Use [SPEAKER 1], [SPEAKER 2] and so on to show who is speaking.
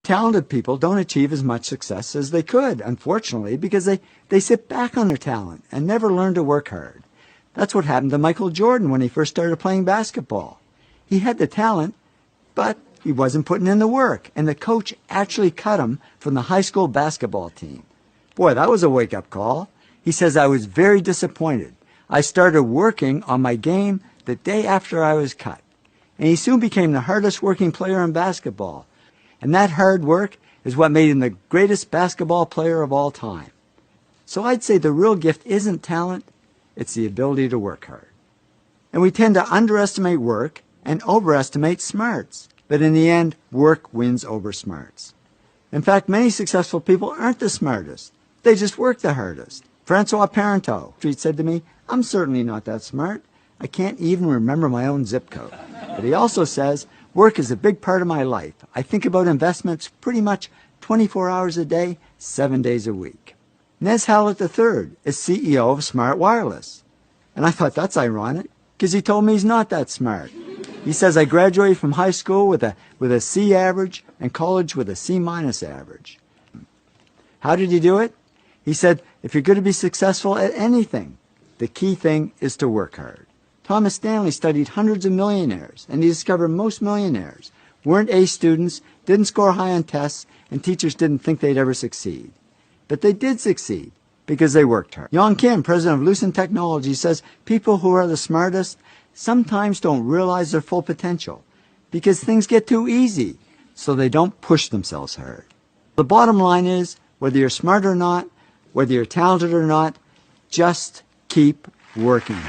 [SPEAKER 1] Talented people don't achieve as much success as they could, unfortunately, because they sit back on their talent and never learn to work hard. That's what happened to Michael Jordan when he first started playing basketball. He had the talent, but he wasn't putting in the work, and the coach actually cut him from the high school basketball team. Boy, that was a wake-up call. He says, I was very disappointed. I started working on my game the day after I was cut. And he soon became the hardest working player in basketball. And that hard work is what made him the greatest basketball player of all time. So I'd say the real gift isn't talent, it's the ability to work hard. And we tend to underestimate work and overestimate smarts. But in the end, work wins over smarts. In fact, many successful people aren't the smartest. They just work the hardest. Francois Parenteau said to me, I'm certainly not that smart. I can't even remember my own zip code. But he also says, work is a big part of my life. I think about investments pretty much 24 hours a day, 7 days a week. Nez Hallett III is CEO of Smart Wireless. And I thought that's ironic, because he told me he's not that smart. He says, I graduated from high school with a C average and college with a C- average. How did he do it? He said, if you're going to be successful at anything, the key thing is to work hard. Thomas Stanley studied hundreds of millionaires, and he discovered most millionaires weren't A students, didn't score high on tests, and teachers didn't think they'd ever succeed. But they did succeed because they worked hard. Yong Kim, president of Lucent Technology, says people who are the smartest sometimes don't realize their full potential because things get too easy, so they don't push themselves hard. The bottom line is, whether you're smart or not, whether you're talented or not, just keep working.